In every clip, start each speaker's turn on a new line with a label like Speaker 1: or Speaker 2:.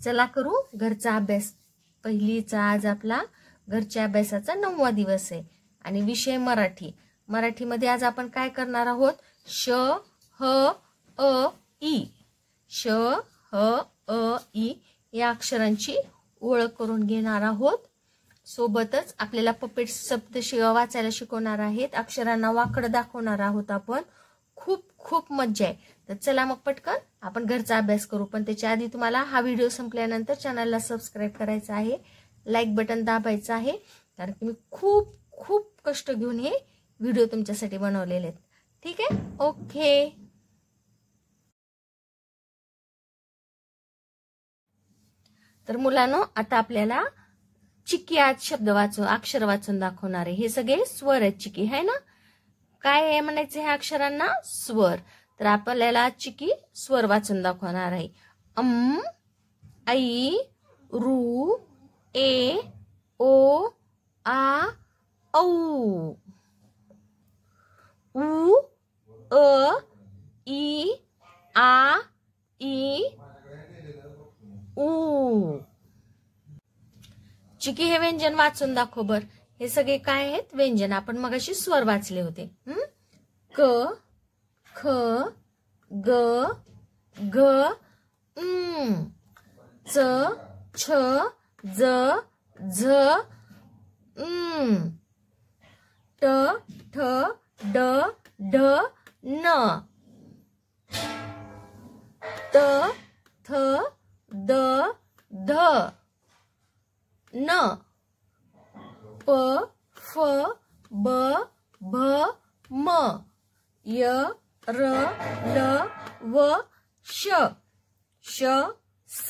Speaker 1: चला करू घरचा अभ्यास। पहिलीचा आज आपला घरच्या अभ्यासाचा 9वा दिवस आहे आणि विषय मराठी। मराठीमध्ये आज आपण काय करणार आहोत? श ह अ इ, श ह अ इ या अक्षरांची ओळख करून घेणार आहोत। सोबतच आपल्याला पपेट सप्तशिवा वाचायला शिकवणार आहेत, अक्षरांना वाकड दाखवणार आहोत आपण। खूप खूप मज्जा आहे। तर चला मग पटकन आपण घरचा अभ्यास करू, पण त्याच्या आधी तुम्हाला हा व्हिडिओ संपल्यानंतर चॅनलला सबस्क्राईब करायचं आहे, लाईक बटन दाबायचं आहे, कारण की मी खूप खूप कष्ट घेऊन हे व्हिडिओ तुमच्यासाठी बनवलेले आहेत। ठीक आहे? ओके। तर मुलांनो, आता आपल्याला चिकी आज शब्द वाचून अक्षर वाचून दाखवणार आहे। हे सगळे स्वर आहेत चिकी, है ना? काय आहे म्हणायचं ह्या अक्षरांना? स्वर। तर आपल्याला चिकी स्वर वाचून दाखवणार आहे। ऐ रू ए ओ आ औ, उ अ इ आ इ ऊ। चिकी हे व्यंजन वाचून दाखव बर। हे सगळे काय आहेत? व्यंजन। आपण मगाशी स्वर वाचले होते। क ख ग घ च छ ज झ ट ठ ड ढ न, त थ द ध न, प फ ब भ म, य र ल व श, श स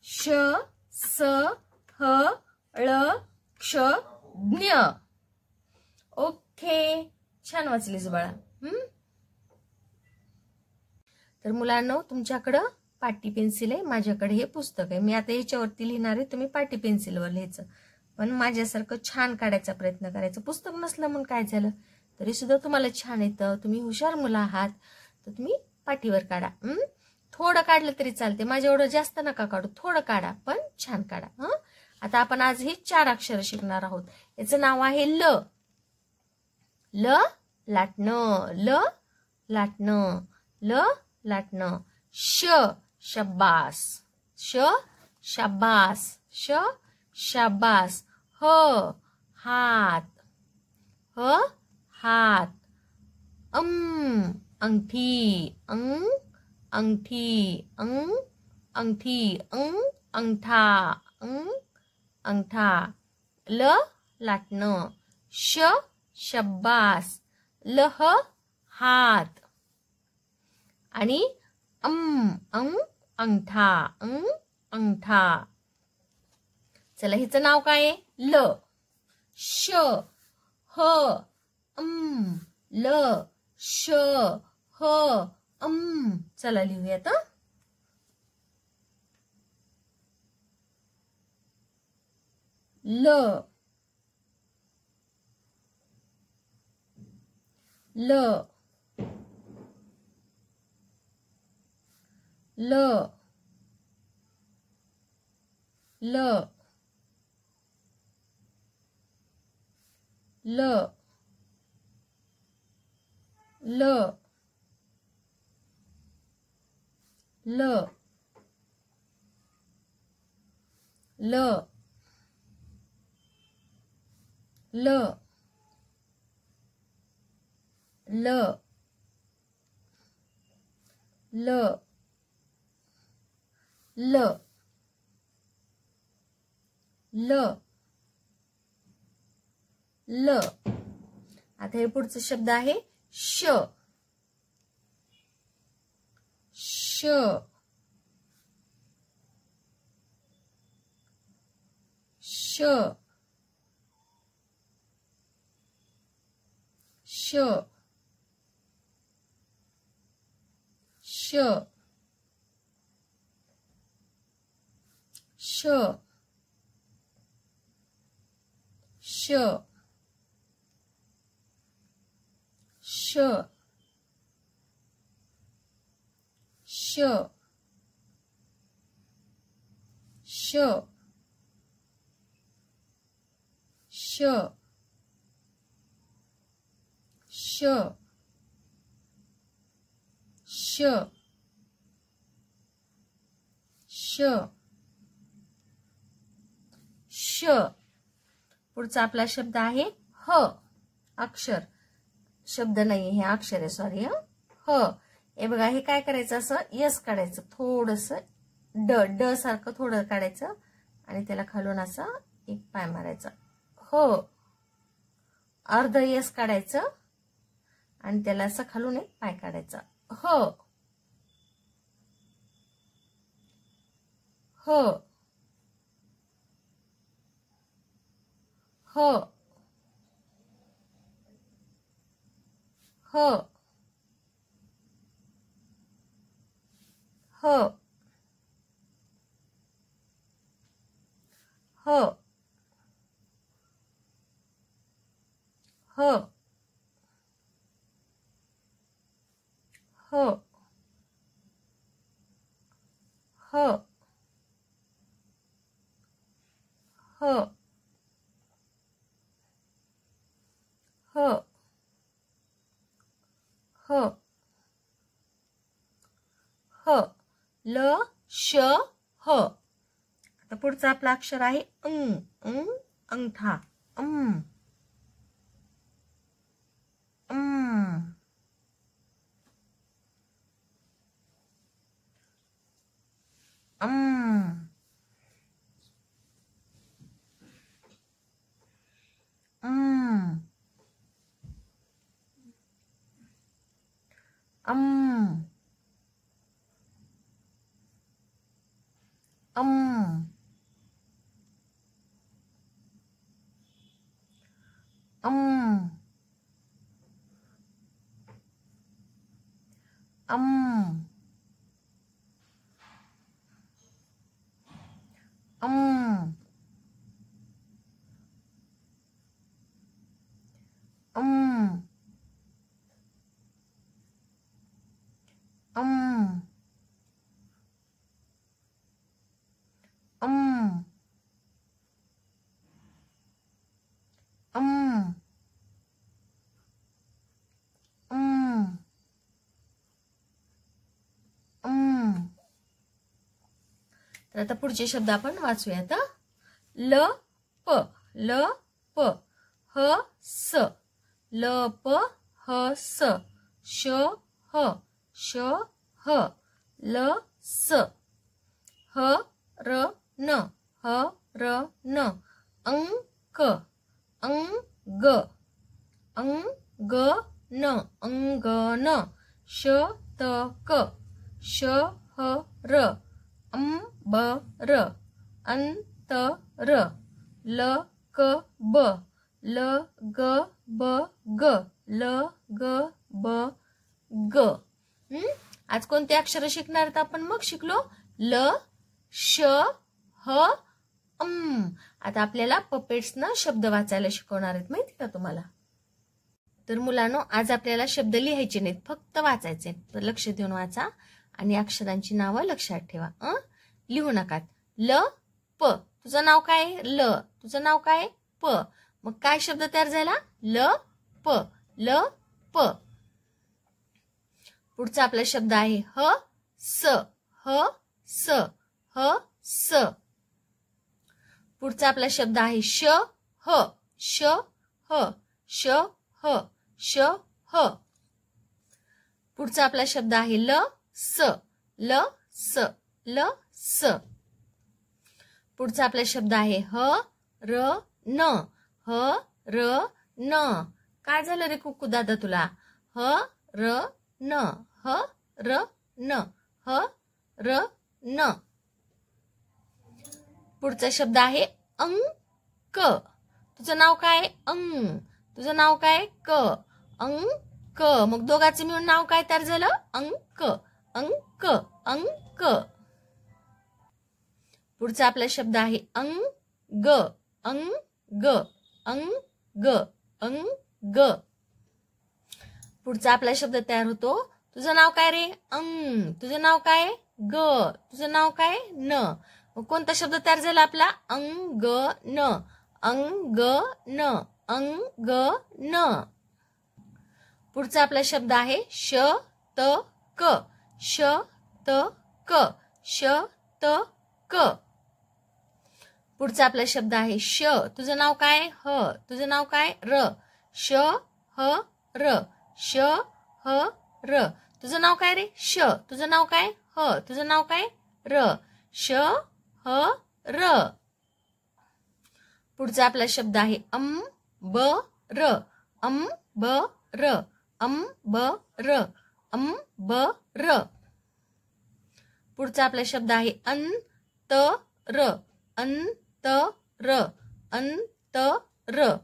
Speaker 1: श स ह ळ क्ष ज्ञ। ओके, छान वाचलीस बाळा। तर मुलांनो, तुमच्याकडे पाटी पेन्सिल आहे, माझ्याकडे हे पुस्तक आहे। मी आता याच्यावरती लिहिणार आहे, तुम्ही पाटी पेन्सिलवर लिहायचं, पण माझ्यासारखं छान काढायचा प्रयत्न करायचा। पुस्तक नसलं म्हणून काय झालं, तरी सुद्धा तुम्हाला छान येतं, तुम्ही हुशार मुलं आहात, तर तुम्ही पाटीवर काढा। थोडं काढलं तरी चालते, माझ्या एवढं जास्त नका काढू, थोडं काढा पण छान काढा। आता आपण आज हे 4 अक्षर शिकणार आहोत। याचं नाव आहे ल। ल लाटणं, ल लाटणं, ल लाटणं। श शाबास, श शाबास, श शाबास। ह हात, ह हात। अंगठी, अंगठी, अंगठी, अंगठा, अंगठा। ल लाटणं, श शाबास, लह हात, आणि अंगठा, अंगठा। चला, हिचं नाव काय आहे? ल। श ह ल श ह चला लिहूयात। ल ल ल ल ल ल ल ल ल ल ल ल ल ल। आता हे पुढचा शब्द आहे श, श श श श श श श श श श श श श पुढचा आपला शब्द आहे ह अक्षर शब्द नाही हे अक्षर आहे सॉरी ह हे बघा हे काय करायचं असं यस काढायचं थोडस ड सारखं थोडं काढायचं आणि त्याला खालून असं एक पाय मारायचा हो अर्ध यस काढायचं आणि त्याला असं खालून एक पाय काढायचा हो हो हो हो हो हो हो हो हो हो हो हो ह ल श ह आता पुढचा आपला अक्षर आहे अंगठा अम तर आता पुढचे शब्द आपण वाचूयात ल प ल प ह स ल प ह स श ह श ह ल स ह र न ह र न अंक अंग अंग न अंगन शतक श ह र अंबर अंतर ल क ब ल ग ब ग ल ग ब ग आज कोणते अक्षर शिकणार आहेत आपण मग शिकलो ल श ह आता आपल्याला पपेट्सना शब्द वाचायला शिकवणार आहेत माहिती का तुम्हाला तर मुलांनो आज आपल्याला शब्द लिहायचे नाहीत फक्त वाचायचे तर लक्ष देऊन वाचा आणि अक्षरांची नावं लक्षात ठेवा लिहू नका ल प तुझं नाव काय ल तुझं नाव काय प मग काय शब्द तयार झाला ल प पुढचा आपला शब्द आहे ह स पुढचा आपला शब्द आहे श ह पुढचा आपला शब्द आहे ल स पुढचा आपला शब्द आहे ह र न काय झालं रे कुकू दादा तुला ह र न पुढचा शब्द आहे अंक तुझं नाव काय तुझं नाव काय अंक मग दोघांचे मिळून नाव काय तयार झालं अंक पुढचा आपला शब्द आहे अंग पुढचा आपला शब्द तयार होतो तुझं नाव काय रे? तुझं नाव काय? ग. तुझं नाव काय? न. मग कोणता शब्द तयार झाला आपला? अंगण. अंगण. अंगण. पुढचा आपला शब्द आहे शतक. शतक. शतक. पुढचा आपला शब्द आहे श. तुझं नाव काय? ह. तुझं नाव काय? र. श ह र. श ह र. तुझं नाव काय रे? श. तुझं नाव काय? ह. तुझं नाव काय? र. श ह र. पुढचा आपला शब्द आहे अंबर. अंबर. अंबर. अंबर. पुढचा आपला शब्द आहे अंतर. अंतर. अंतर.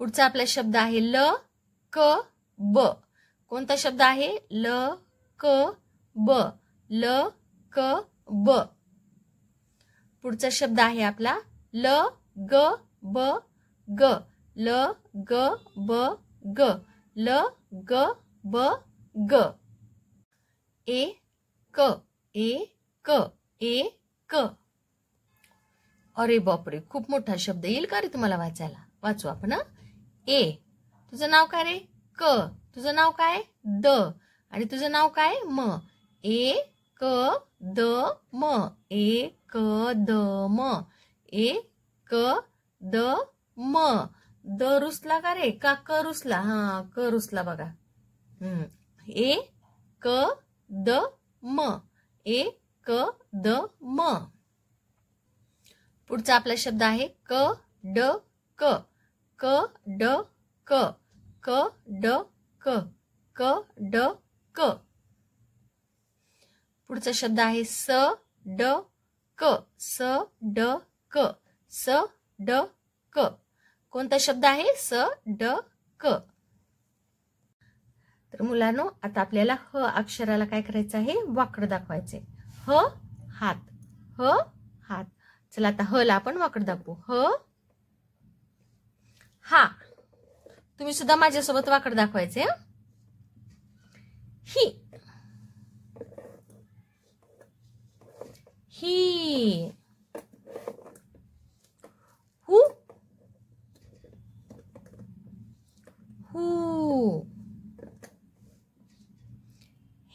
Speaker 1: पुढचा आपला शब्द आहे ल क ब. कोणता शब्द आहे? ल क ब. ल क ब. पुढचा शब्द आहे आपला ल ग ब ग. ल ग ब ग. ल ग ब ग. ए क. ए क. ए क. अरे बापरे, खूप मोठा शब्द. येईल का रे तुम्हाला वाचायला? वाचू आपण. ए. तुझं नाव काय रे? क. तुझं नाव काय? द. आणि तुझं नाव काय? म. ए क द म. ए क द म. ए क द म. द रुसला का रे? का क रुसला? हा, क रुसला बघा. ए क द म. ए क द म. पुढचा आपला शब्द आहे क ड क. क ड क. क ड क. क ड क. पुढचा शब्द आहे स ड क. स ड क. स ड क. कोणता शब्द आहे? स ड क. तर मुलांनो, आता आपल्याला ह अक्षराला काय करायचं आहे? वाकड दाखवायचे. ह हात. ह हात. चला आता ह ला आपण वाकड दाखवू. ह हा. तुम्ही सुद्धा माझ्यासोबत वाकड दाखवायचे. ही. ही. हू. हू.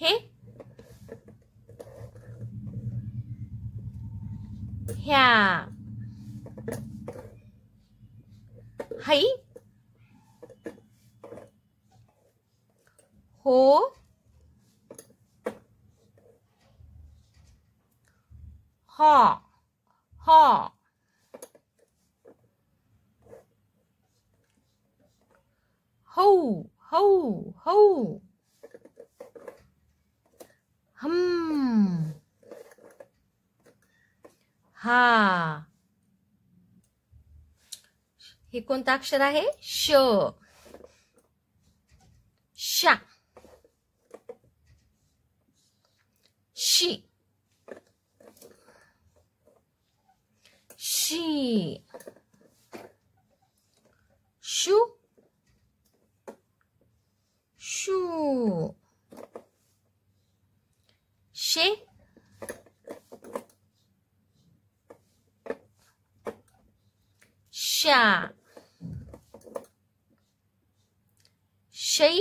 Speaker 1: हे. ह्या. हाई. हो. हा. हा. हो. हो. हो. हा. हे कोणतं अक्षर आहे? श. शा. शी. शी. शू. शू. शे. शा. शई.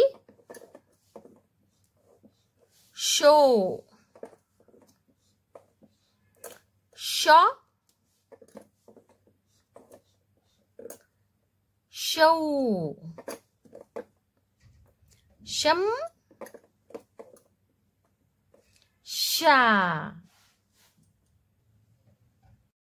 Speaker 1: शो. शॉ. शौ. शम. शा.